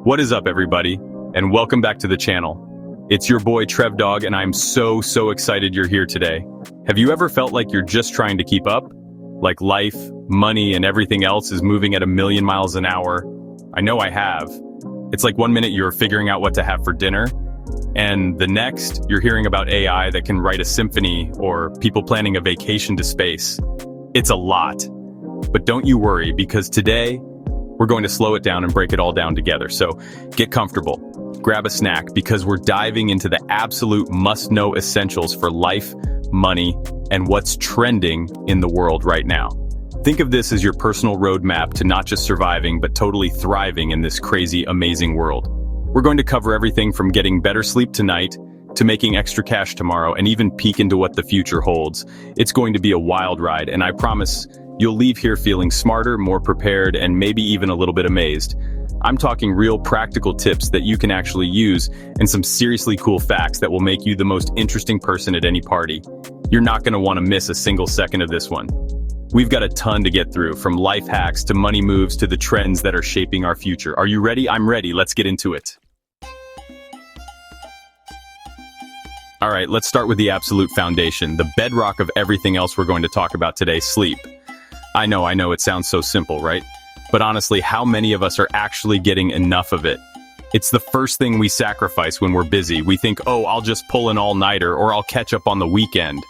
What is up, everybody? And welcome back to the channel. It's your boy Trev Dog, and I'm so excited you're here today. Have you ever felt like you're just trying to keep up? Like life, money, and everything else is moving at a million miles an hour? I know I have. It's like one minute you're figuring out what to have for dinner, and the next, you're hearing about AI that can write a symphony or people planning a vacation to space. It's a lot. But don't you worry, because today, we're going to slow it down and break it all down together. So get comfortable, grab a snack, because we're diving into the absolute must-know essentials for life, money, and what's trending in the world right now. Think of this as your personal roadmap to not just surviving, but totally thriving in this crazy, amazing world. We're going to cover everything from getting better sleep tonight to making extra cash tomorrow, and even peek into what the future holds. It's going to be a wild ride, and I promise you'll leave here feeling smarter, more prepared, and maybe even a little bit amazed. I'm talking real practical tips that you can actually use, and some seriously cool facts that will make you the most interesting person at any party. You're not going to want to miss a single second of this one. We've got a ton to get through, from life hacks to money moves to the trends that are shaping our future. Are you ready? I'm ready. Let's get into it. All right, let's start with the absolute foundation, the bedrock of everything else we're going to talk about today: sleep. I know, it sounds so simple, right? But honestly, how many of us are actually getting enough of it? It's the first thing we sacrifice when we're busy. We think, oh, I'll just pull an all-nighter, or I'll catch up on the weekend.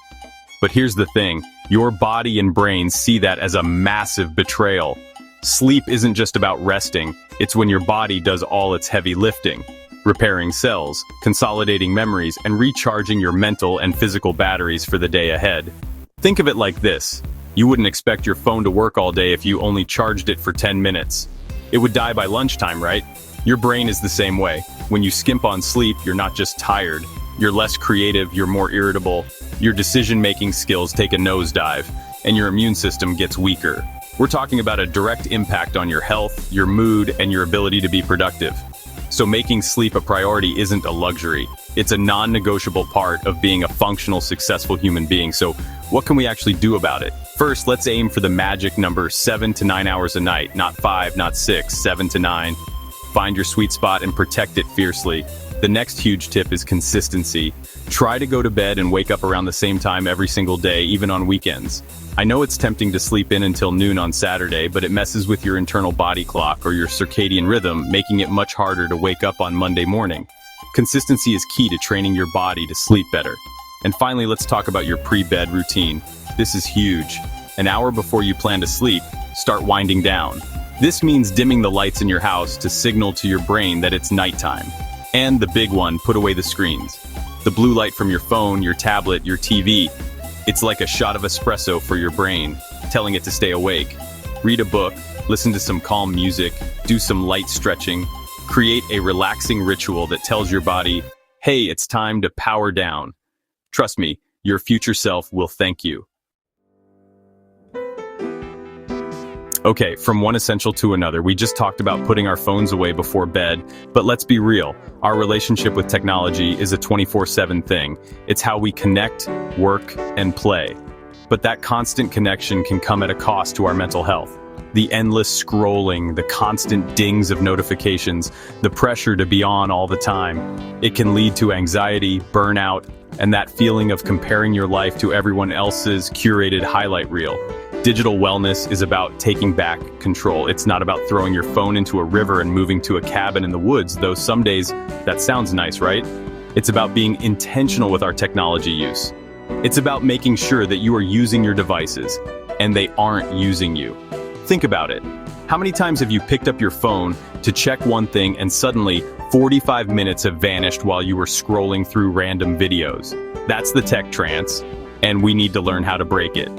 But here's the thing, your body and brain see that as a massive betrayal. Sleep isn't just about resting, it's when your body does all its heavy lifting, repairing cells, consolidating memories, and recharging your mental and physical batteries for the day ahead. Think of it like this. You wouldn't expect your phone to work all day if you only charged it for 10 minutes. It would die by lunchtime, right? Your brain is the same way. When you skimp on sleep, you're not just tired. You're less creative, you're more irritable, your decision-making skills take a nosedive, and your immune system gets weaker. We're talking about a direct impact on your health, your mood, and your ability to be productive. So making sleep a priority isn't a luxury. It's a non-negotiable part of being a functional, successful human being. So what can we actually do about it? First, let's aim for the magic number 7 to 9 hours a night, not 5, not 6, 7 to 9. Find your sweet spot and protect it fiercely. The next huge tip is consistency. Try to go to bed and wake up around the same time every single day, even on weekends. I know it's tempting to sleep in until noon on Saturday, but it messes with your internal body clock or your circadian rhythm, making it much harder to wake up on Monday morning. Consistency is key to training your body to sleep better. And finally, let's talk about your pre-bed routine. This is huge. An hour before you plan to sleep, start winding down. This means dimming the lights in your house to signal to your brain that it's nighttime. And the big one, put away the screens. The blue light from your phone, your tablet, your TV. It's like a shot of espresso for your brain, telling it to stay awake. Read a book, listen to some calm music, do some light stretching. Create a relaxing ritual that tells your body, hey, it's time to power down. Trust me, your future self will thank you. Okay, from one essential to another, we just talked about putting our phones away before bed, but let's be real. Our relationship with technology is a 24/7 thing. It's how we connect, work, and play. But that constant connection can come at a cost to our mental health. The endless scrolling, the constant dings of notifications, the pressure to be on all the time. It can lead to anxiety, burnout, and that feeling of comparing your life to everyone else's curated highlight reel. Digital wellness is about taking back control. It's not about throwing your phone into a river and moving to a cabin in the woods, though some days that sounds nice, right? It's about being intentional with our technology use. It's about making sure that you are using your devices and they aren't using you. Think about it. How many times have you picked up your phone to check one thing and suddenly 45 minutes have vanished while you were scrolling through random videos? That's the tech trance, and we need to learn how to break it.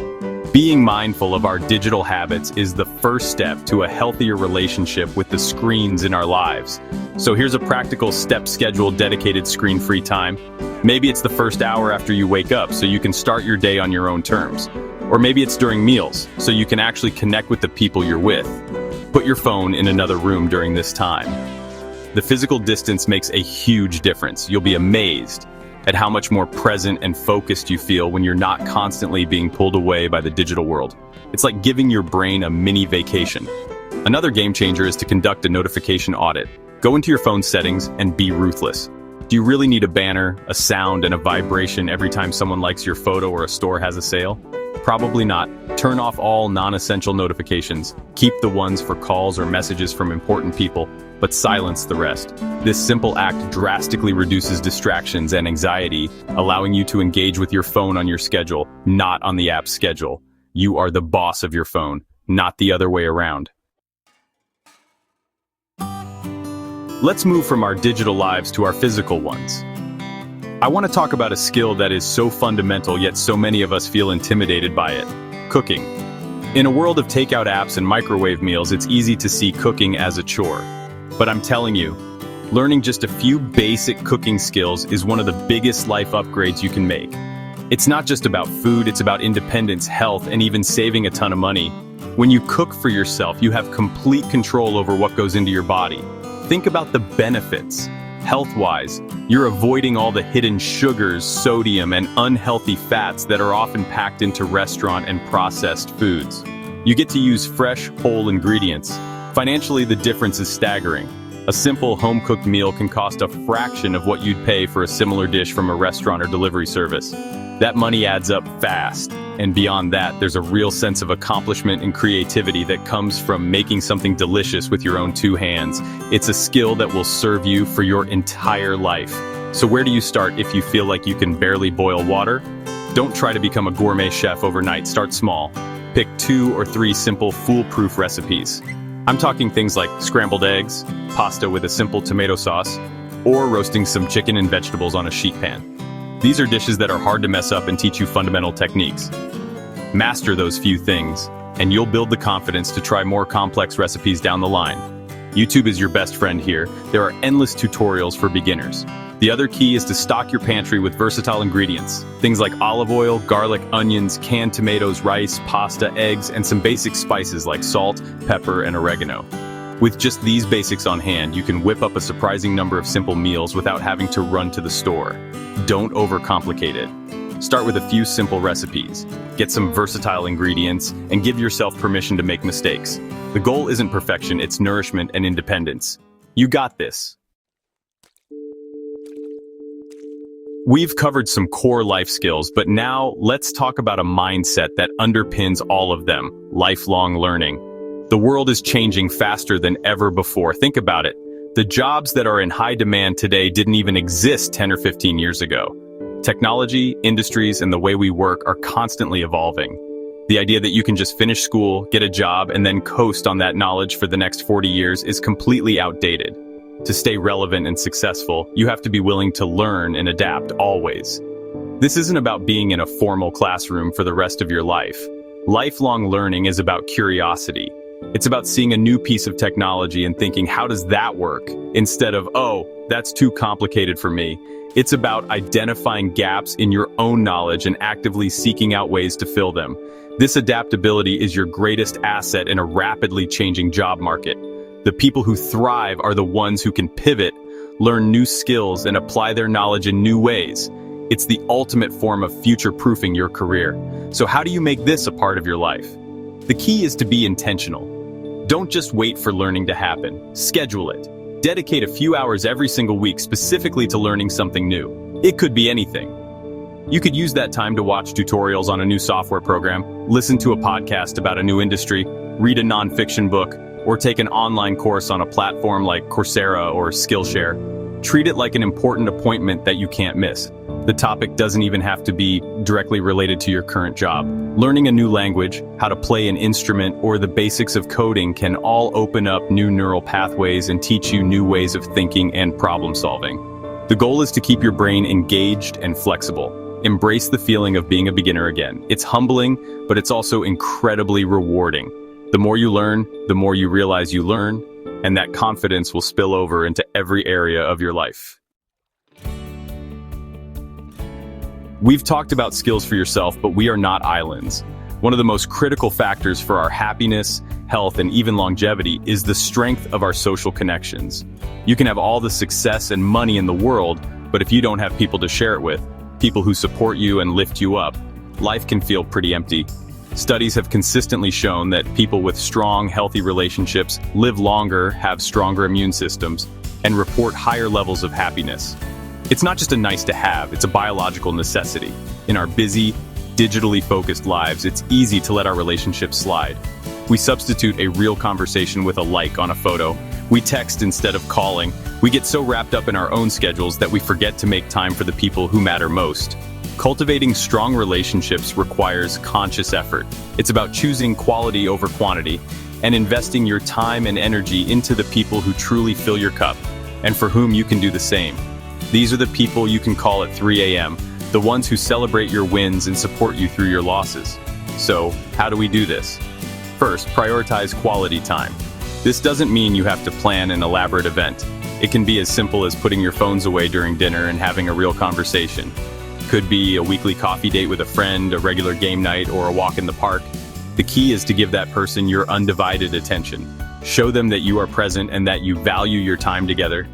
Being mindful of our digital habits is the first step to a healthier relationship with the screens in our lives. So here's a practical step schedule dedicated screen-free time. Maybe it's the first hour after you wake up so you can start your day on your own terms. Or maybe it's during meals so you can actually connect with the people you're with. Put your phone in another room during this time. The physical distance makes a huge difference. You'll be amazed at how much more present and focused you feel when you're not constantly being pulled away by the digital world. It's like giving your brain a mini vacation. Another game changer is to conduct a notification audit. Go into your phone settings and be ruthless. Do you really need a banner, a sound, and a vibration every time someone likes your photo or a store has a sale? Probably not. Turn off all non-essential notifications. Keep the ones for calls or messages from important people, but silence the rest. This simple act drastically reduces distractions and anxiety, allowing you to engage with your phone on your schedule, not on the app's schedule. You are the boss of your phone, not the other way around. Let's move from our digital lives to our physical ones. I want to talk about a skill that is so fundamental, yet so many of us feel intimidated by it: cooking. In a world of takeout apps and microwave meals, it's easy to see cooking as a chore. But I'm telling you, learning just a few basic cooking skills is one of the biggest life upgrades you can make. It's not just about food, it's about independence, health, and even saving a ton of money. When you cook for yourself, you have complete control over what goes into your body. Think about the benefits. Health-wise, you're avoiding all the hidden sugars, sodium, and unhealthy fats that are often packed into restaurant and processed foods. You get to use fresh, whole ingredients. Financially, the difference is staggering. A simple home-cooked meal can cost a fraction of what you'd pay for a similar dish from a restaurant or delivery service. That money adds up fast. And beyond that, there's a real sense of accomplishment and creativity that comes from making something delicious with your own two hands. It's a skill that will serve you for your entire life. So where do you start if you feel like you can barely boil water? Don't try to become a gourmet chef overnight. Start small. Pick 2 or 3 simple, foolproof recipes. I'm talking things like scrambled eggs, pasta with a simple tomato sauce, or roasting some chicken and vegetables on a sheet pan. These are dishes that are hard to mess up and teach you fundamental techniques. Master those few things, and you'll build the confidence to try more complex recipes down the line. YouTube is your best friend here. There are endless tutorials for beginners. The other key is to stock your pantry with versatile ingredients. Things like olive oil, garlic, onions, canned tomatoes, rice, pasta, eggs, and some basic spices like salt, pepper, and oregano. With just these basics on hand, you can whip up a surprising number of simple meals without having to run to the store. Don't overcomplicate it. Start with a few simple recipes, get some versatile ingredients, and give yourself permission to make mistakes. The goal isn't perfection, it's nourishment and independence. You got this. We've covered some core life skills, but now let's talk about a mindset that underpins all of them: lifelong learning. The world is changing faster than ever before. Think about it. The jobs that are in high demand today didn't even exist 10 or 15 years ago. Technology, industries, and the way we work are constantly evolving. The idea that you can just finish school, get a job, and then coast on that knowledge for the next 40 years is completely outdated. To stay relevant and successful, you have to be willing to learn and adapt always. This isn't about being in a formal classroom for the rest of your life. Lifelong learning is about curiosity. It's about seeing a new piece of technology and thinking, how does that work? Instead of, oh, that's too complicated for me. It's about identifying gaps in your own knowledge and actively seeking out ways to fill them. This adaptability is your greatest asset in a rapidly changing job market. The people who thrive are the ones who can pivot, learn new skills, and apply their knowledge in new ways. It's the ultimate form of future-proofing your career. So how do you make this a part of your life? The key is to be intentional. Don't just wait for learning to happen. Schedule it. Dedicate a few hours every single week specifically to learning something new. It could be anything. You could use that time to watch tutorials on a new software program, listen to a podcast about a new industry, read a nonfiction book, or take an online course on a platform like Coursera or Skillshare. Treat it like an important appointment that you can't miss. The topic doesn't even have to be directly related to your current job. Learning a new language, how to play an instrument, or the basics of coding can all open up new neural pathways and teach you new ways of thinking and problem solving. The goal is to keep your brain engaged and flexible. Embrace the feeling of being a beginner again. It's humbling, but it's also incredibly rewarding. The more you learn, the more you realize you learn, and that confidence will spill over into every area of your life. We've talked about skills for yourself, but we are not islands. One of the most critical factors for our happiness, health, and even longevity is the strength of our social connections. You can have all the success and money in the world, but if you don't have people to share it with, people who support you and lift you up, life can feel pretty empty. Studies have consistently shown that people with strong, healthy relationships live longer, have stronger immune systems, and report higher levels of happiness. It's not just a nice to have, it's a biological necessity. In our busy, digitally focused lives, it's easy to let our relationships slide. We substitute a real conversation with a like on a photo. We text instead of calling. We get so wrapped up in our own schedules that we forget to make time for the people who matter most. Cultivating strong relationships requires conscious effort. It's about choosing quality over quantity and investing your time and energy into the people who truly fill your cup and for whom you can do the same. These are the people you can call at 3 a.m., the ones who celebrate your wins and support you through your losses. So, how do we do this? First, prioritize quality time. This doesn't mean you have to plan an elaborate event. It can be as simple as putting your phones away during dinner and having a real conversation. Could be a weekly coffee date with a friend, a regular game night, or a walk in the park. The key is to give that person your undivided attention. Show them that you are present and that you value your time together.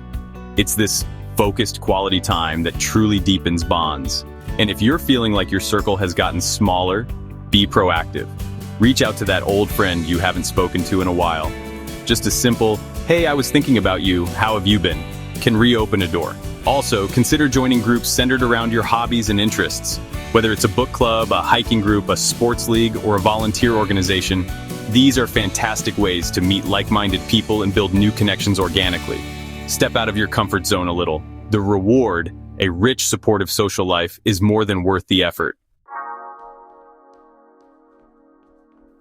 It's this focused quality time that truly deepens bonds. And if you're feeling like your circle has gotten smaller, be proactive. Reach out to that old friend you haven't spoken to in a while. Just a simple, "Hey, I was thinking about you, how have you been?" can reopen a door. Also, consider joining groups centered around your hobbies and interests. Whether it's a book club, a hiking group, a sports league, or a volunteer organization, these are fantastic ways to meet like-minded people and build new connections organically. Step out of your comfort zone a little. The reward, a rich, supportive social life, is more than worth the effort.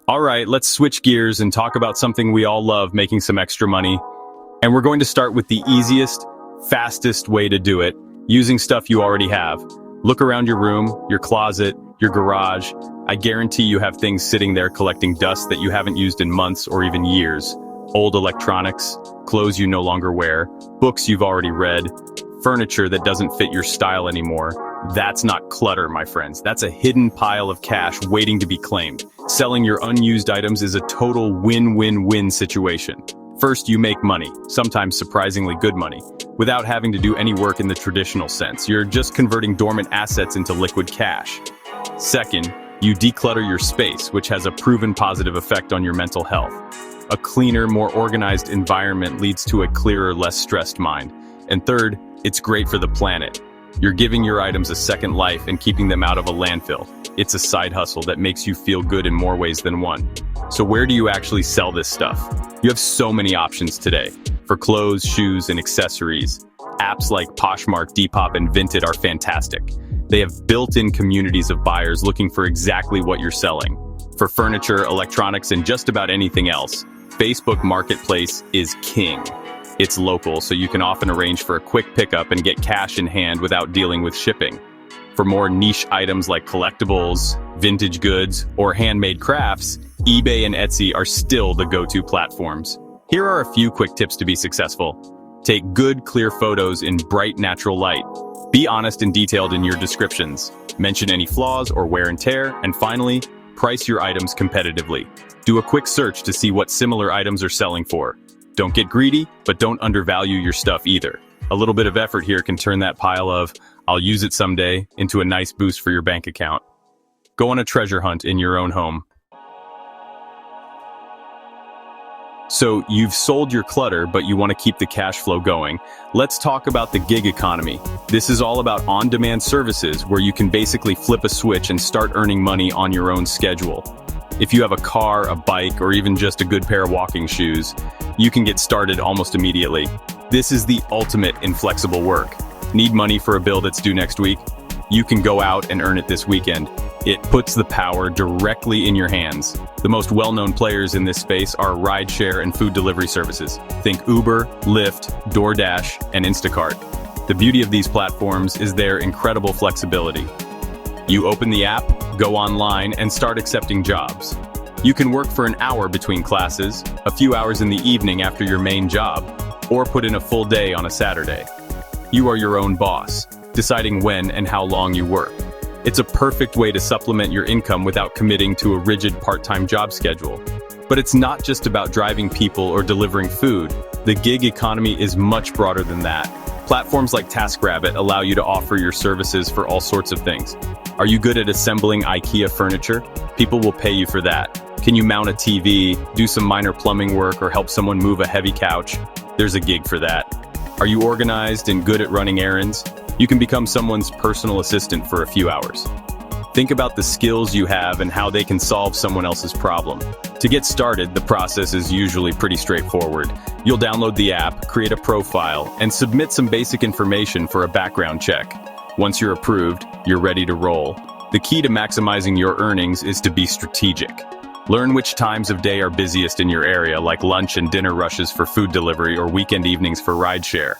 All right, let's switch gears and talk about something we all love, making some extra money. And we're going to start with the easiest, fastest way to do it, using stuff you already have. Look around your room, your closet, your garage. I guarantee you have things sitting there collecting dust that you haven't used in months or even years. Old electronics, clothes you no longer wear, books you've already read, furniture that doesn't fit your style anymore. That's not clutter, my friends. That's a hidden pile of cash waiting to be claimed. Selling your unused items is a total win-win-win situation. First, you make money, sometimes surprisingly good money, without having to do any work in the traditional sense. You're just converting dormant assets into liquid cash. Second, you declutter your space, which has a proven positive effect on your mental health. A cleaner, more organized environment leads to a clearer, less stressed mind. And third, it's great for the planet. You're giving your items a second life and keeping them out of a landfill. It's a side hustle that makes you feel good in more ways than one. So where do you actually sell this stuff? You have so many options today. For clothes, shoes, and accessories, apps like Poshmark, Depop, and Vinted are fantastic. They have built-in communities of buyers looking for exactly what you're selling. For furniture, electronics, and just about anything else, Facebook Marketplace is king. It's local, so you can often arrange for a quick pickup and get cash in hand without dealing with shipping. For more niche items like collectibles, vintage goods, or handmade crafts, eBay and Etsy are still the go-to platforms. Here are a few quick tips to be successful. Take good, clear photos in bright, natural light. Be honest and detailed in your descriptions. Mention any flaws or wear and tear. And finally, price your items competitively. Do a quick search to see what similar items are selling for. Don't get greedy, but don't undervalue your stuff either. A little bit of effort here can turn that pile of, "I'll use it someday," into a nice boost for your bank account. Go on a treasure hunt in your own home. So you've sold your clutter, but you want to keep the cash flow going. Let's talk about the gig economy. This is all about on-demand services where you can basically flip a switch and start earning money on your own schedule. If you have a car, a bike, or even just a good pair of walking shoes, you can get started almost immediately. This is the ultimate in flexible work. Need money for a bill that's due next week? You can go out and earn it this weekend. It puts the power directly in your hands. The most well-known players in this space are rideshare and food delivery services. Think Uber, Lyft, DoorDash, and Instacart. The beauty of these platforms is their incredible flexibility. You open the app, go online, and start accepting jobs. You can work for an hour between classes, a few hours in the evening after your main job, or put in a full day on a Saturday. You are your own boss, deciding when and how long you work. It's a perfect way to supplement your income without committing to a rigid part-time job schedule. But it's not just about driving people or delivering food. The gig economy is much broader than that. Platforms like TaskRabbit allow you to offer your services for all sorts of things. Are you good at assembling IKEA furniture? People will pay you for that. Can you mount a TV, do some minor plumbing work, or help someone move a heavy couch? There's a gig for that. Are you organized and good at running errands? You can become someone's personal assistant for a few hours. Think about the skills you have and how they can solve someone else's problem. To get started, the process is usually pretty straightforward. You'll download the app, create a profile, and submit some basic information for a background check. Once you're approved, you're ready to roll. The key to maximizing your earnings is to be strategic. Learn which times of day are busiest in your area, like lunch and dinner rushes for food delivery or weekend evenings for rideshare.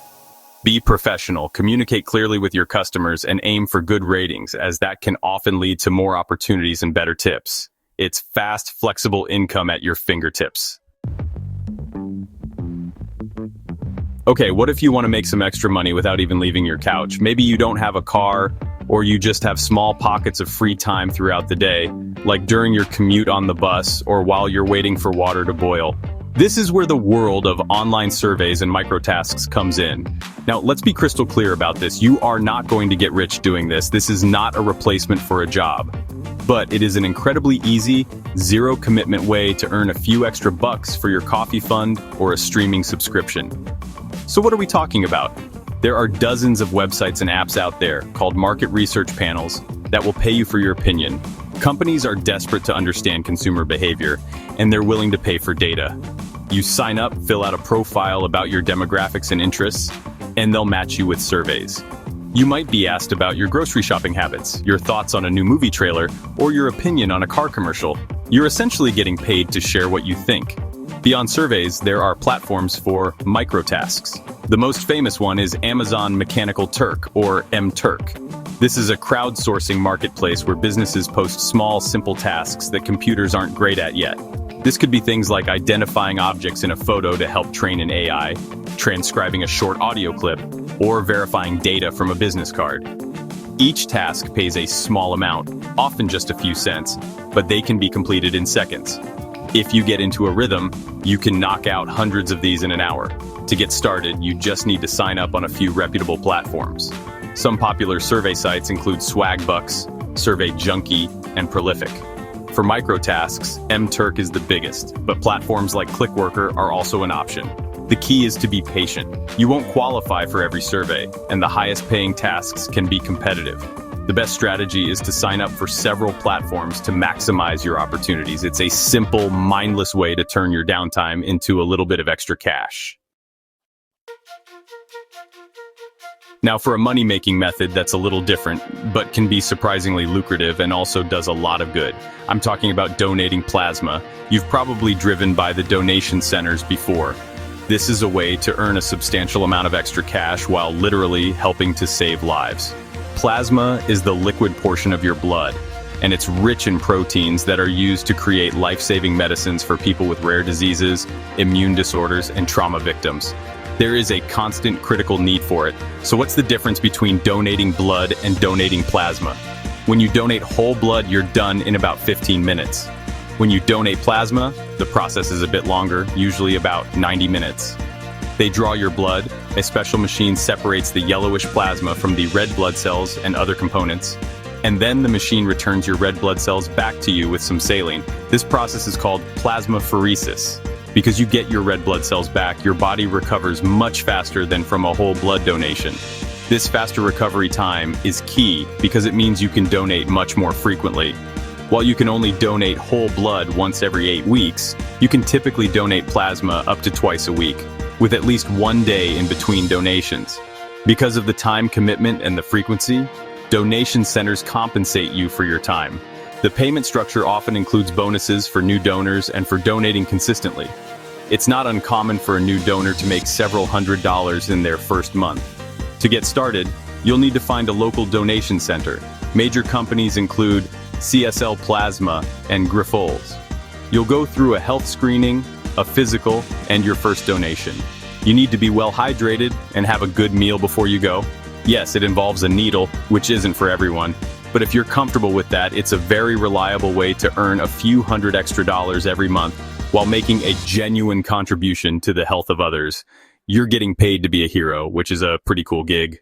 Be professional, communicate clearly with your customers, and aim for good ratings, as that can often lead to more opportunities and better tips. It's fast, flexible income at your fingertips. Okay, what if you want to make some extra money without even leaving your couch? Maybe you don't have a car, or you just have small pockets of free time throughout the day, like during your commute on the bus or while you're waiting for water to boil. This is where the world of online surveys and microtasks comes in. Now, let's be crystal clear about this. You are not going to get rich doing this. This is not a replacement for a job. But it is an incredibly easy, zero-commitment way to earn a few extra bucks for your coffee fund or a streaming subscription. So what are we talking about? There are dozens of websites and apps out there called market research panels that will pay you for your opinion. Companies are desperate to understand consumer behavior, and they're willing to pay for data. You sign up, fill out a profile about your demographics and interests, and they'll match you with surveys. You might be asked about your grocery shopping habits, your thoughts on a new movie trailer, or your opinion on a car commercial. You're essentially getting paid to share what you think. Beyond surveys, there are platforms for microtasks. The most famous one is Amazon Mechanical Turk, or MTurk. This is a crowdsourcing marketplace where businesses post small, simple tasks that computers aren't great at yet. This could be things like identifying objects in a photo to help train an AI, transcribing a short audio clip, or verifying data from a business card. Each task pays a small amount, often just a few cents, but they can be completed in seconds. If you get into a rhythm, you can knock out hundreds of these in an hour. To get started, you just need to sign up on a few reputable platforms. Some popular survey sites include Swagbucks, Survey Junkie, and Prolific. For microtasks, MTurk is the biggest, but platforms like Clickworker are also an option. The key is to be patient. You won't qualify for every survey, and the highest paying tasks can be competitive. The best strategy is to sign up for several platforms to maximize your opportunities. It's a simple, mindless way to turn your downtime into a little bit of extra cash. Now, for a money-making method that's a little different, but can be surprisingly lucrative and also does a lot of good. I'm talking about donating plasma. You've probably driven by the donation centers before. This is a way to earn a substantial amount of extra cash while literally helping to save lives. Plasma is the liquid portion of your blood, and it's rich in proteins that are used to create life-saving medicines for people with rare diseases, immune disorders, and trauma victims. There is a constant critical need for it. So what's the difference between donating blood and donating plasma? When you donate whole blood, you're done in about 15 minutes. When you donate plasma, the process is a bit longer, usually about 90 minutes. They draw your blood. A special machine separates the yellowish plasma from the red blood cells and other components. And then the machine returns your red blood cells back to you with some saline. This process is called plasmapheresis. Because you get your red blood cells back, your body recovers much faster than from a whole blood donation. This faster recovery time is key because it means you can donate much more frequently. While you can only donate whole blood once every 8 weeks, you can typically donate plasma up to twice a week, with at least 1 day in between donations. Because of the time commitment and the frequency, donation centers compensate you for your time. The payment structure often includes bonuses for new donors and for donating consistently. It's not uncommon for a new donor to make several $100s in their first month. To get started, you'll need to find a local donation center. Major companies include CSL Plasma and Grifols. You'll go through a health screening, a physical, and your first donation. You need to be well hydrated and have a good meal before you go. Yes, it involves a needle, which isn't for everyone. But if you're comfortable with that, it's a very reliable way to earn a few hundred extra dollars every month while making a genuine contribution to the health of others. You're getting paid to be a hero, which is a pretty cool gig.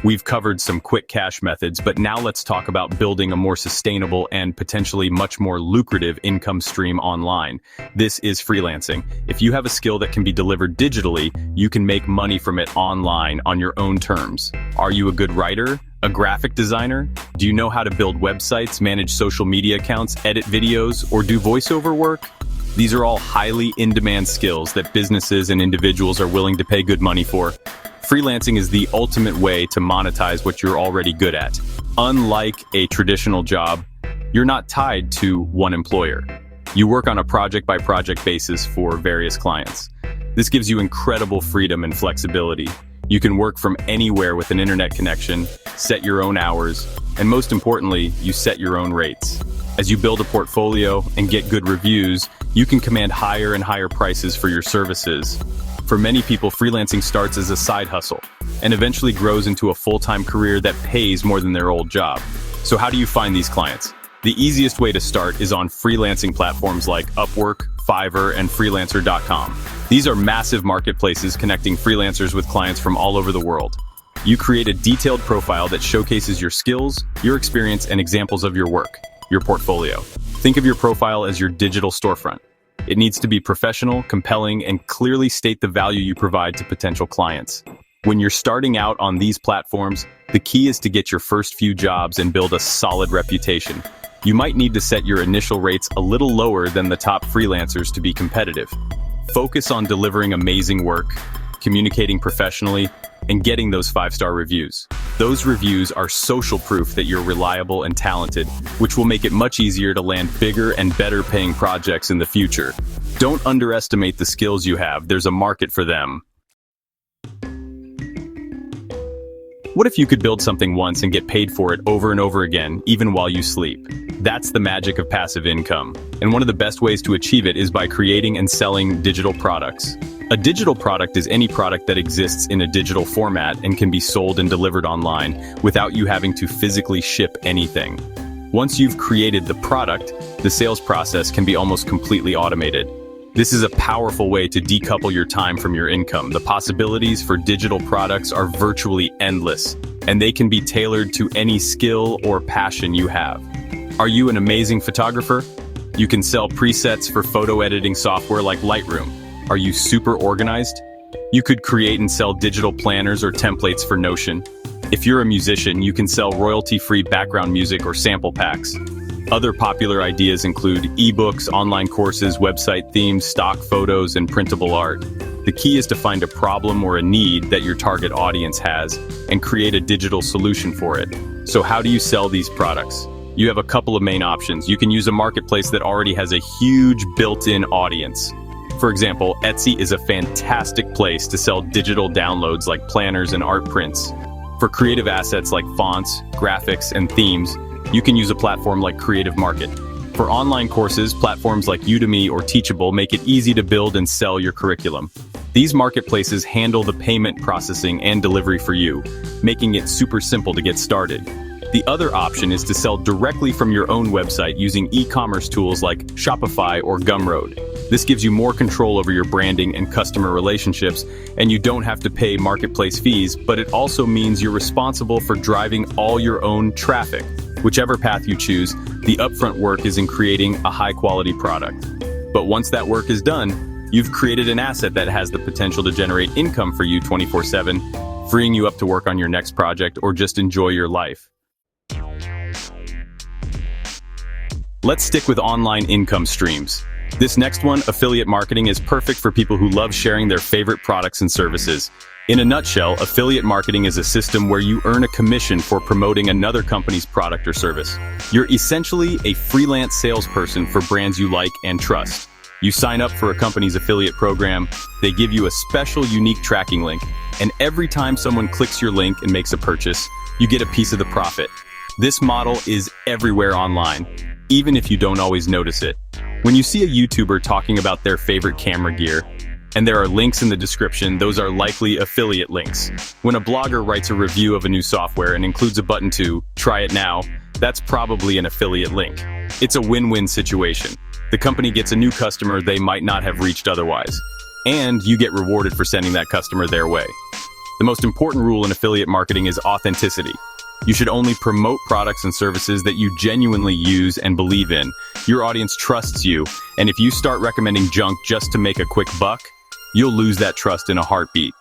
We've covered some quick cash methods, but now let's talk about building a more sustainable and potentially much more lucrative income stream online. This is freelancing. If you have a skill that can be delivered digitally, you can make money from it online on your own terms. Are you a good writer? A graphic designer? Do you know how to build websites, manage social media accounts, edit videos, or do voiceover work? These are all highly in-demand skills that businesses and individuals are willing to pay good money for. Freelancing is the ultimate way to monetize what you're already good at. Unlike a traditional job, you're not tied to one employer. You work on a project-by-project basis for various clients. This gives you incredible freedom and flexibility. You can work from anywhere with an internet connection, set your own hours, and most importantly, you set your own rates. As you build a portfolio and get good reviews, you can command higher and higher prices for your services. For many people, freelancing starts as a side hustle and eventually grows into a full-time career that pays more than their old job. So how do you find these clients? The easiest way to start is on freelancing platforms like Upwork, Fiverr, and Freelancer.com. These are massive marketplaces connecting freelancers with clients from all over the world. You create a detailed profile that showcases your skills, your experience, and examples of your work, your portfolio. Think of your profile as your digital storefront. It needs to be professional, compelling, and clearly state the value you provide to potential clients. When you're starting out on these platforms, the key is to get your first few jobs and build a solid reputation. You might need to set your initial rates a little lower than the top freelancers to be competitive. Focus on delivering amazing work, communicating professionally, and getting those 5-star reviews. Those reviews are social proof that you're reliable and talented, which will make it much easier to land bigger and better paying projects in the future. Don't underestimate the skills you have. There's a market for them. What if you could build something once and get paid for it over and over again, even while you sleep? That's the magic of passive income. And one of the best ways to achieve it is by creating and selling digital products. A digital product is any product that exists in a digital format and can be sold and delivered online without you having to physically ship anything. Once you've created the product, the sales process can be almost completely automated. This is a powerful way to decouple your time from your income. The possibilities for digital products are virtually endless, and they can be tailored to any skill or passion you have. Are you an amazing photographer? You can sell presets for photo editing software like Lightroom. Are you super organized? You could create and sell digital planners or templates for Notion. If you're a musician, you can sell royalty-free background music or sample packs. Other popular ideas include ebooks, online courses, website themes, stock photos, and printable art. The key is to find a problem or a need that your target audience has and create a digital solution for it. So how do you sell these products? You have a couple of main options. You can use a marketplace that already has a huge built-in audience. For example, Etsy is a fantastic place to sell digital downloads like planners and art prints. For creative assets like fonts, graphics, and themes, you can use a platform like Creative Market. For online courses, platforms like Udemy or Teachable make it easy to build and sell your curriculum. These marketplaces handle the payment processing and delivery for you, making it super simple to get started. The other option is to sell directly from your own website using e-commerce tools like Shopify or Gumroad. This gives you more control over your branding and customer relationships, and you don't have to pay marketplace fees, but it also means you're responsible for driving all your own traffic. Whichever path you choose, the upfront work is in creating a high-quality product. But once that work is done, you've created an asset that has the potential to generate income for you 24/7, freeing you up to work on your next project or just enjoy your life. Let's stick with online income streams. This next one, affiliate marketing, is perfect for people who love sharing their favorite products and services. In a nutshell, affiliate marketing is a system where you earn a commission for promoting another company's product or service. You're essentially a freelance salesperson for brands you like and trust. You sign up for a company's affiliate program, they give you a special unique tracking link, and every time someone clicks your link and makes a purchase, you get a piece of the profit. This model is everywhere online, even if you don't always notice it. When you see a YouTuber talking about their favorite camera gear, and there are links in the description, those are likely affiliate links. When a blogger writes a review of a new software and includes a button to try it now, that's probably an affiliate link. It's a win-win situation. The company gets a new customer they might not have reached otherwise, and you get rewarded for sending that customer their way. The most important rule in affiliate marketing is authenticity. You should only promote products and services that you genuinely use and believe in. Your audience trusts you, and if you start recommending junk just to make a quick buck, you'll lose that trust in a heartbeat.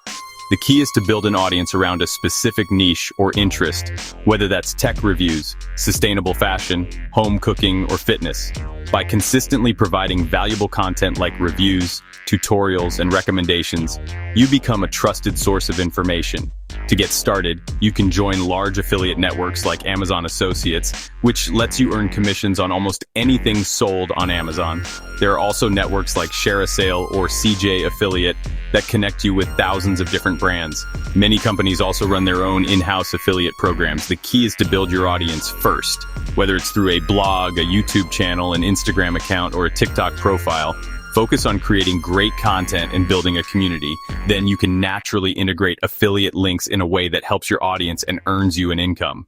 The key is to build an audience around a specific niche or interest, whether that's tech reviews, sustainable fashion, home cooking, or fitness. By consistently providing valuable content like reviews, tutorials, and recommendations, you become a trusted source of information. To get started, you can join large affiliate networks like Amazon Associates, which lets you earn commissions on almost anything sold on Amazon. There are also networks like ShareASale or CJ Affiliate that connect you with thousands of different brands. Many companies also run their own in-house affiliate programs. The key is to build your audience first. Whether it's through a blog, a YouTube channel, an Instagram account, or a TikTok profile, focus on creating great content and building a community. Then you can naturally integrate affiliate links in a way that helps your audience and earns you an income.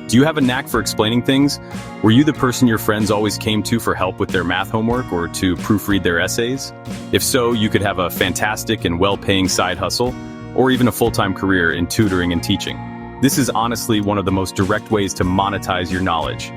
Do you have a knack for explaining things? Were you the person your friends always came to for help with their math homework or to proofread their essays? If so, you could have a fantastic and well-paying side hustle, or even a full-time career in tutoring and teaching. This is honestly one of the most direct ways to monetize your knowledge.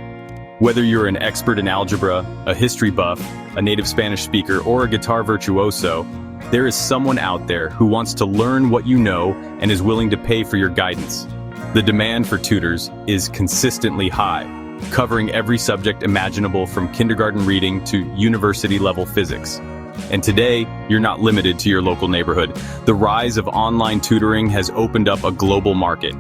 Whether you're an expert in algebra, a history buff, a native Spanish speaker, or a guitar virtuoso, there is someone out there who wants to learn what you know and is willing to pay for your guidance. The demand for tutors is consistently high, covering every subject imaginable from kindergarten reading to university-level physics. And today, you're not limited to your local neighborhood. The rise of online tutoring has opened up a global market.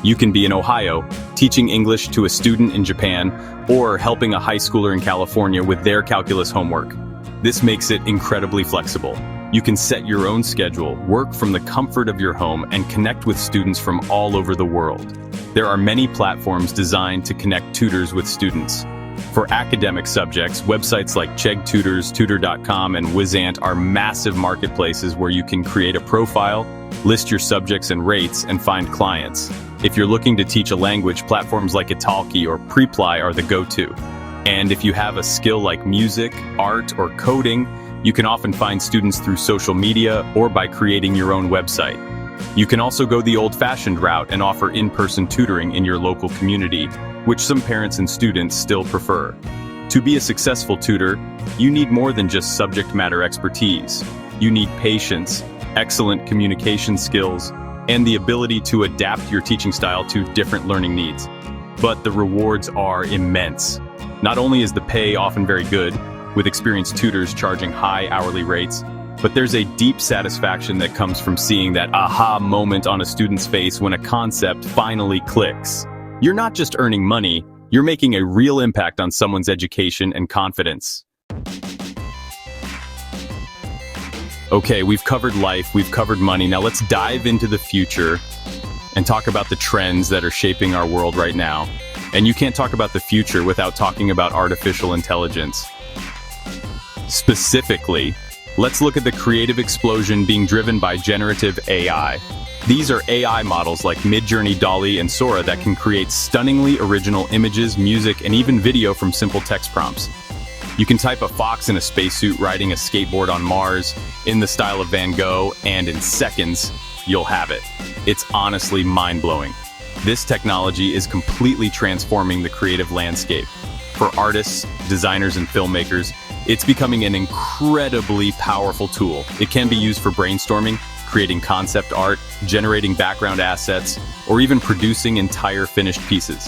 You can be in Ohio, teaching English to a student in Japan, or helping a high schooler in California with their calculus homework. This makes it incredibly flexible. You can set your own schedule, work from the comfort of your home, and connect with students from all over the world. There are many platforms designed to connect tutors with students. For academic subjects, websites like Chegg Tutors, Tutor.com, and Wizant are massive marketplaces where you can create a profile, list your subjects and rates, and find clients. If you're looking to teach a language, platforms like Italki or Preply are the go-to. And if you have a skill like music, art, or coding, you can often find students through social media or by creating your own website. You can also go the old-fashioned route and offer in-person tutoring in your local community, which some parents and students still prefer. To be a successful tutor, you need more than just subject matter expertise. You need patience, excellent communication skills, and the ability to adapt your teaching style to different learning needs. But the rewards are immense. Not only is the pay often very good, with experienced tutors charging high hourly rates, but there's a deep satisfaction that comes from seeing that aha moment on a student's face when a concept finally clicks. You're not just earning money, you're making a real impact on someone's education and confidence. Okay, we've covered life, we've covered money. Now let's dive into the future and talk about the trends that are shaping our world right now. And you can't talk about the future without talking about artificial intelligence. Specifically, let's look at the creative explosion being driven by generative AI. These are AI models like Midjourney, DALL-E, and Sora that can create stunningly original images, music, and even video from simple text prompts. You can type a fox in a spacesuit riding a skateboard on Mars in the style of Van Gogh, and in seconds, you'll have it. It's honestly mind-blowing. This technology is completely transforming the creative landscape. For artists, designers, and filmmakers, it's becoming an incredibly powerful tool. It can be used for brainstorming, creating concept art, generating background assets, or even producing entire finished pieces.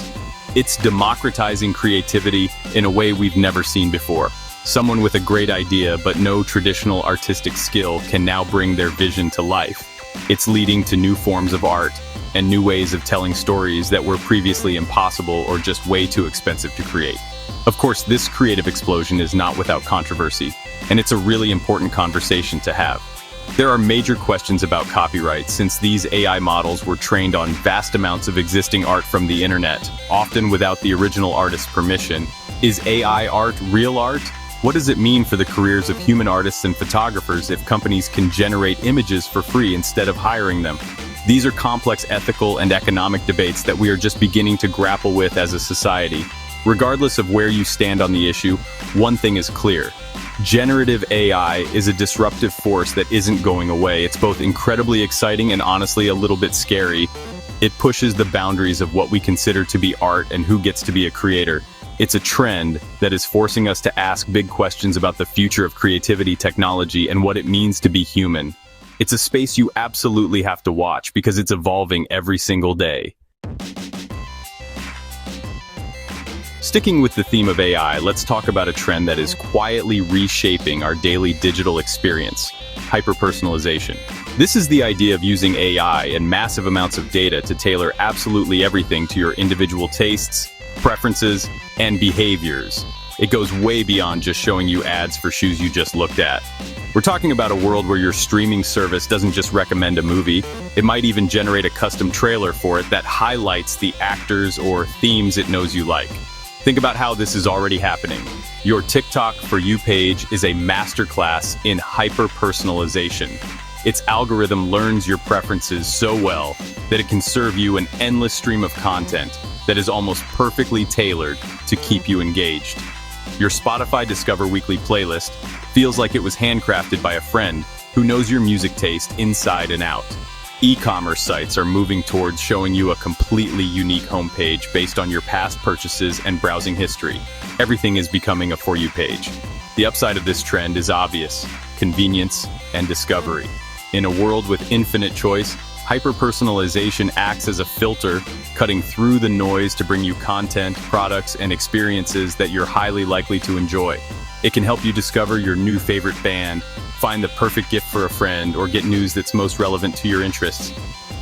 It's democratizing creativity in a way we've never seen before. Someone with a great idea but no traditional artistic skill can now bring their vision to life. It's leading to new forms of art and new ways of telling stories that were previously impossible or just way too expensive to create. Of course, this creative explosion is not without controversy, and it's a really important conversation to have. There are major questions about copyright since these AI models were trained on vast amounts of existing art from the internet, often without the original artist's permission. Is AI art real art? What does it mean for the careers of human artists and photographers if companies can generate images for free instead of hiring them? These are complex ethical and economic debates that we are just beginning to grapple with as a society. Regardless of where you stand on the issue, one thing is clear. Generative AI is a disruptive force that isn't going away. It's both incredibly exciting and honestly a little bit scary. It pushes the boundaries of what we consider to be art and who gets to be a creator. It's a trend that is forcing us to ask big questions about the future of creativity, technology, and what it means to be human. It's a space you absolutely have to watch because it's evolving every single day. Sticking with the theme of AI, let's talk about a trend that is quietly reshaping our daily digital experience: hyper-personalization. This is the idea of using AI and massive amounts of data to tailor absolutely everything to your individual tastes, preferences, and behaviors. It goes way beyond just showing you ads for shoes you just looked at. We're talking about a world where your streaming service doesn't just recommend a movie, it might even generate a custom trailer for it that highlights the actors or themes it knows you like. Think about how this is already happening. Your TikTok For You page is a masterclass in hyper-personalization. Its algorithm learns your preferences so well that it can serve you an endless stream of content that is almost perfectly tailored to keep you engaged. Your Spotify Discover Weekly playlist feels like it was handcrafted by a friend who knows your music taste inside and out. E-commerce sites are moving towards showing you a completely unique homepage based on your past purchases and browsing history. Everything is becoming a For You page. The upside of this trend is obvious: convenience and discovery. In a world with infinite choice, hyper-personalization acts as a filter, cutting through the noise to bring you content, products, and experiences that you're highly likely to enjoy. It can help you discover your new favorite band, find the perfect gift for a friend, or get news that's most relevant to your interests.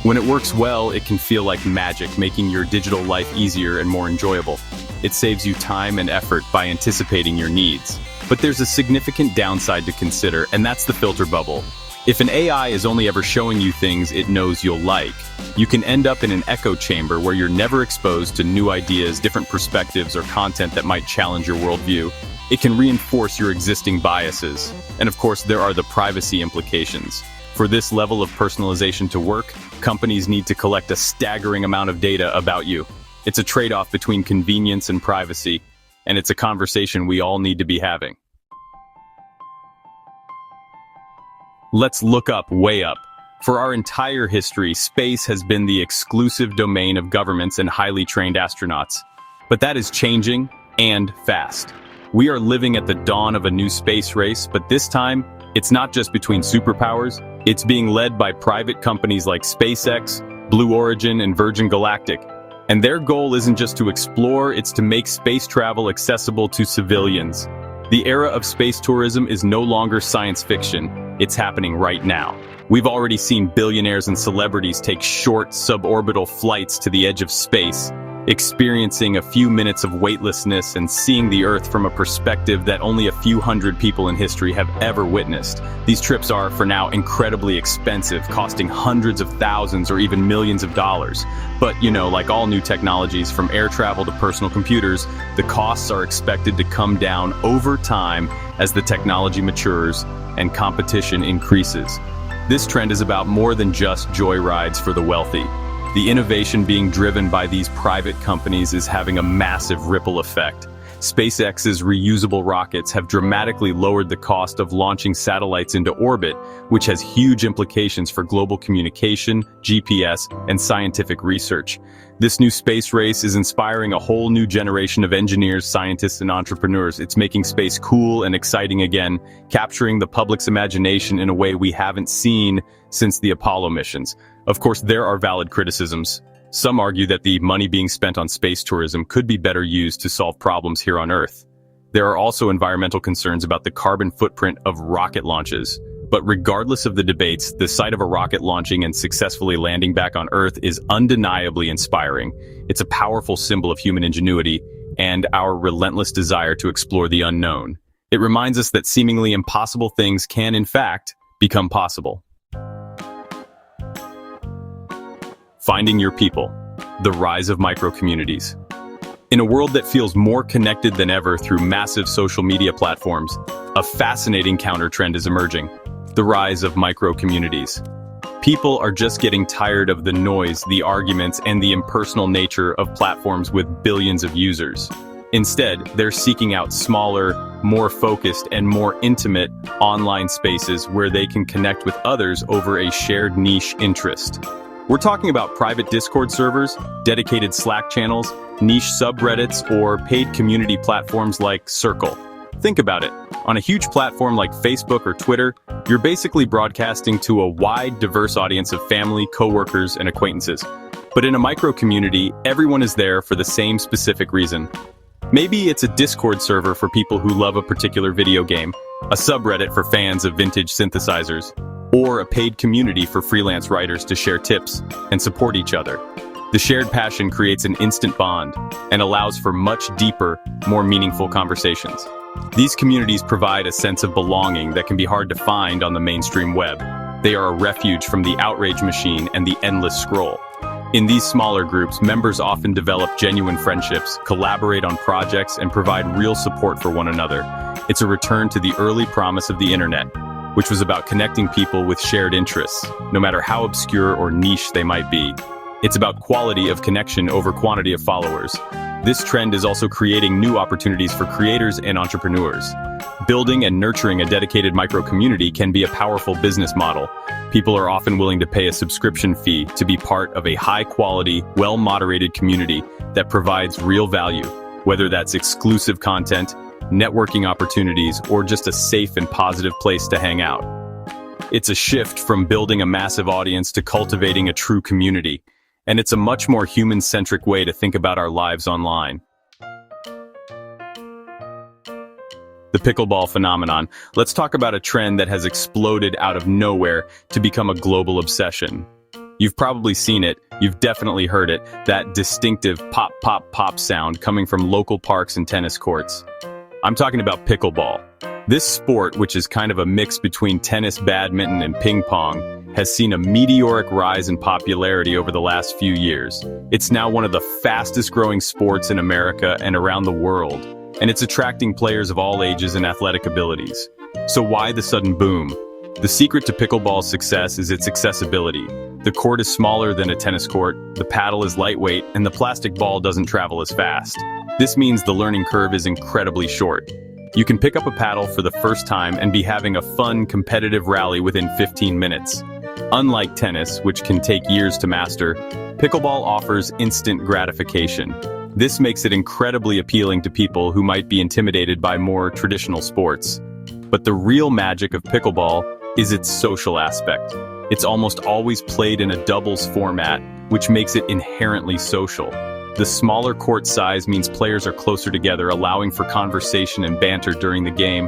When it works well, it can feel like magic, making your digital life easier and more enjoyable. It saves you time and effort by anticipating your needs. But there's a significant downside to consider, and that's the filter bubble. If an AI is only ever showing you things it knows you'll like, you can end up in an echo chamber where you're never exposed to new ideas, different perspectives, or content that might challenge your worldview. It can reinforce your existing biases. And of course, there are the privacy implications. For this level of personalization to work, companies need to collect a staggering amount of data about you. It's a trade-off between convenience and privacy, and it's a conversation we all need to be having. Let's look up, way up. For our entire history, space has been the exclusive domain of governments and highly trained astronauts. But that is changing, and fast. We are living at the dawn of a new space race, but this time, it's not just between superpowers, it's being led by private companies like SpaceX, Blue Origin, and Virgin Galactic. And their goal isn't just to explore, it's to make space travel accessible to civilians. The era of space tourism is no longer science fiction, it's happening right now. We've already seen billionaires and celebrities take short, suborbital flights to the edge of space, experiencing a few minutes of weightlessness and seeing the Earth from a perspective that only a few hundred people in history have ever witnessed. These trips are, for now, incredibly expensive, costing hundreds of thousands or even millions of dollars. But, like all new technologies, from air travel to personal computers, the costs are expected to come down over time as the technology matures and competition increases. This trend is about more than just joyrides for the wealthy. The innovation being driven by these private companies is having a massive ripple effect. SpaceX's reusable rockets have dramatically lowered the cost of launching satellites into orbit, which has huge implications for global communication, GPS, and scientific research. This new space race is inspiring a whole new generation of engineers, scientists, and entrepreneurs. It's making space cool and exciting again, capturing the public's imagination in a way we haven't seen since the Apollo missions. Of course, there are valid criticisms. Some argue that the money being spent on space tourism could be better used to solve problems here on Earth. There are also environmental concerns about the carbon footprint of rocket launches. But regardless of the debates, the sight of a rocket launching and successfully landing back on Earth is undeniably inspiring. It's a powerful symbol of human ingenuity and our relentless desire to explore the unknown. It reminds us that seemingly impossible things can, in fact, become possible. Finding your people. The rise of microcommunities. In a world that feels more connected than ever through massive social media platforms, a fascinating counter-trend is emerging: the rise of microcommunities. People are just getting tired of the noise, the arguments, and the impersonal nature of platforms with billions of users. Instead, they're seeking out smaller, more focused, and more intimate online spaces where they can connect with others over a shared niche interest. We're talking about private Discord servers, dedicated Slack channels, niche subreddits, or paid community platforms like Circle. Think about it. On a huge platform like Facebook or Twitter, you're basically broadcasting to a wide, diverse audience of family, coworkers, and acquaintances. But in a micro-community, everyone is there for the same specific reason. Maybe it's a Discord server for people who love a particular video game, a subreddit for fans of vintage synthesizers, or a paid community for freelance writers to share tips and support each other. The shared passion creates an instant bond and allows for much deeper, more meaningful conversations. These communities provide a sense of belonging that can be hard to find on the mainstream web. They are a refuge from the outrage machine and the endless scroll. In these smaller groups, members often develop genuine friendships, collaborate on projects, and provide real support for one another. It's a return to the early promise of the internet, which was about connecting people with shared interests, no matter how obscure or niche they might be. It's about quality of connection over quantity of followers. This trend is also creating new opportunities for creators and entrepreneurs. Building and nurturing a dedicated micro-community can be a powerful business model. People are often willing to pay a subscription fee to be part of a high-quality, well-moderated community that provides real value, whether that's exclusive content, networking opportunities, or just a safe and positive place to hang out. It's a shift from building a massive audience to cultivating a true community, and it's a much more human-centric way to think about our lives online. The pickleball phenomenon. Let's talk about a trend that has exploded out of nowhere to become a global obsession. You've probably seen it, you've definitely heard it, that distinctive pop, pop, pop sound coming from local parks and tennis courts. I'm talking about pickleball. This sport, which is kind of a mix between tennis, badminton, and ping pong, has seen a meteoric rise in popularity over the last few years. It's now one of the fastest growing sports in America and around the world, and it's attracting players of all ages and athletic abilities. So why the sudden boom? The secret to pickleball's success is its accessibility. The court is smaller than a tennis court, the paddle is lightweight, and the plastic ball doesn't travel as fast. This means the learning curve is incredibly short. You can pick up a paddle for the first time and be having a fun, competitive rally within 15 minutes. Unlike tennis, which can take years to master, pickleball offers instant gratification. This makes it incredibly appealing to people who might be intimidated by more traditional sports. But the real magic of pickleball is its social aspect. It's almost always played in a doubles format, which makes it inherently social. The smaller court size means players are closer together, allowing for conversation and banter during the game.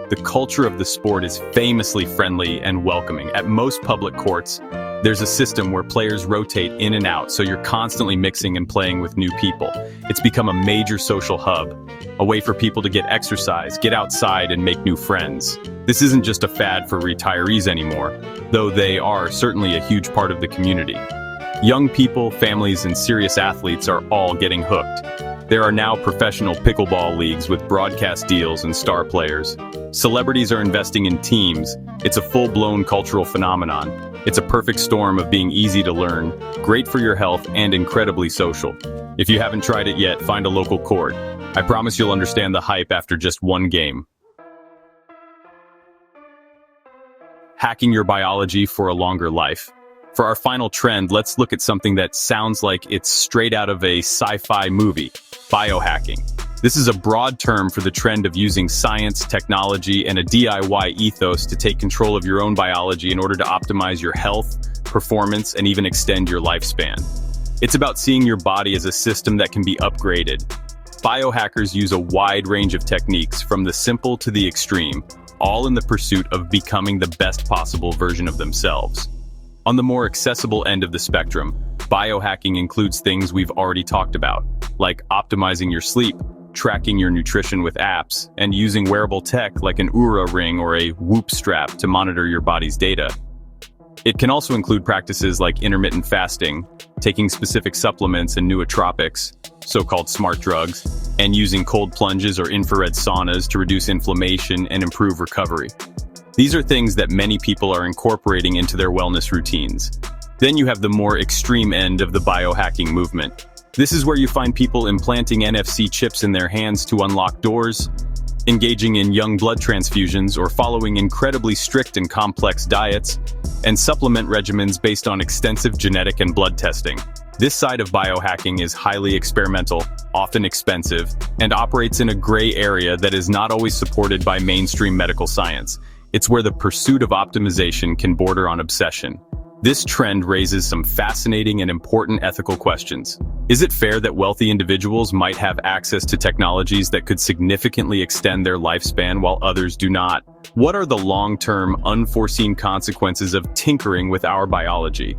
The culture of the sport is famously friendly and welcoming. At most public courts, there's a system where players rotate in and out, so you're constantly mixing and playing with new people. It's become a major social hub, a way for people to get exercise, get outside, and make new friends. This isn't just a fad for retirees anymore, though they are certainly a huge part of the community. Young people, families, and serious athletes are all getting hooked. There are now professional pickleball leagues with broadcast deals and star players. Celebrities are investing in teams. It's a full-blown cultural phenomenon. It's a perfect storm of being easy to learn, great for your health, and incredibly social. If you haven't tried it yet, find a local court. I promise you'll understand the hype after just one game. Hacking your biology for a longer life. For our final trend, let's look at something that sounds like it's straight out of a sci-fi movie: biohacking. This is a broad term for the trend of using science, technology, and a DIY ethos to take control of your own biology in order to optimize your health, performance, and even extend your lifespan. It's about seeing your body as a system that can be upgraded. Biohackers use a wide range of techniques, from the simple to the extreme, all in the pursuit of becoming the best possible version of themselves. On the more accessible end of the spectrum, biohacking includes things we've already talked about, like optimizing your sleep, tracking your nutrition with apps, and using wearable tech like an Oura ring or a Whoop strap to monitor your body's data. It can also include practices like intermittent fasting, taking specific supplements and nootropics, so-called smart drugs, and using cold plunges or infrared saunas to reduce inflammation and improve recovery. These are things that many people are incorporating into their wellness routines. Then you have the more extreme end of the biohacking movement: This is where you find people implanting NFC chips in their hands to unlock doors, engaging in young blood transfusions, or following incredibly strict and complex diets and supplement regimens based on extensive genetic and blood testing. This side of biohacking is highly experimental, often expensive, and operates in a gray area that is not always supported by mainstream medical science. It's where the pursuit of optimization can border on obsession. This trend raises some fascinating and important ethical questions. Is it fair that wealthy individuals might have access to technologies that could significantly extend their lifespan while others do not? What are the long-term, unforeseen consequences of tinkering with our biology?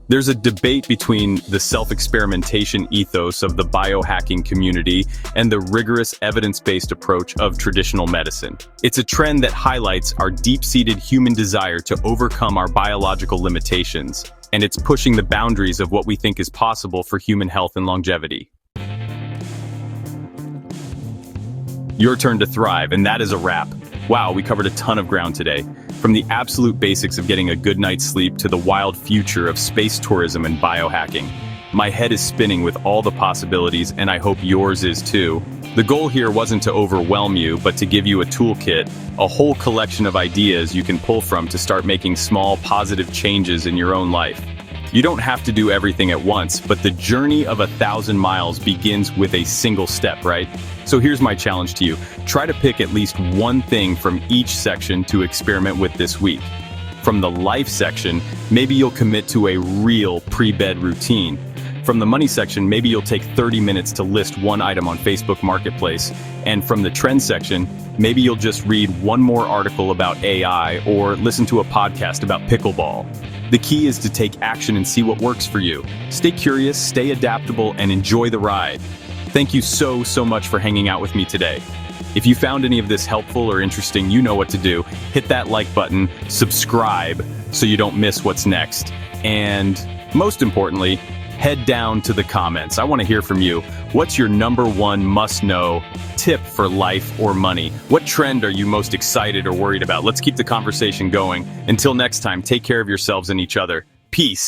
There's a debate between the self-experimentation ethos of the biohacking community and the rigorous evidence-based approach of traditional medicine. It's a trend that highlights our deep-seated human desire to overcome our biological limitations, and it's pushing the boundaries of what we think is possible for human health and longevity. Your turn to thrive, and that is a wrap. Wow, we covered a ton of ground today. From the absolute basics of getting a good night's sleep to the wild future of space tourism and biohacking. My head is spinning with all the possibilities, and I hope yours is too. The goal here wasn't to overwhelm you, but to give you a toolkit, a whole collection of ideas you can pull from to start making small, positive changes in your own life. You don't have to do everything at once, but the journey of 1,000 miles begins with a single step, right? So here's my challenge to you. Try to pick at least one thing from each section to experiment with this week. From the life section, maybe you'll commit to a real pre-bed routine. From the money section, maybe you'll take 30 minutes to list one item on Facebook Marketplace. And from the trend section, maybe you'll just read one more article about AI or listen to a podcast about pickleball. The key is to take action and see what works for you. Stay curious, stay adaptable, and enjoy the ride. Thank you so much for hanging out with me today. If you found any of this helpful or interesting, you know what to do. Hit that like button, subscribe so you don't miss what's next. And most importantly, head down to the comments. I want to hear from you. What's your #1 must-know tip for life or money? What trend are you most excited or worried about? Let's keep the conversation going. Until next time, take care of yourselves and each other. Peace.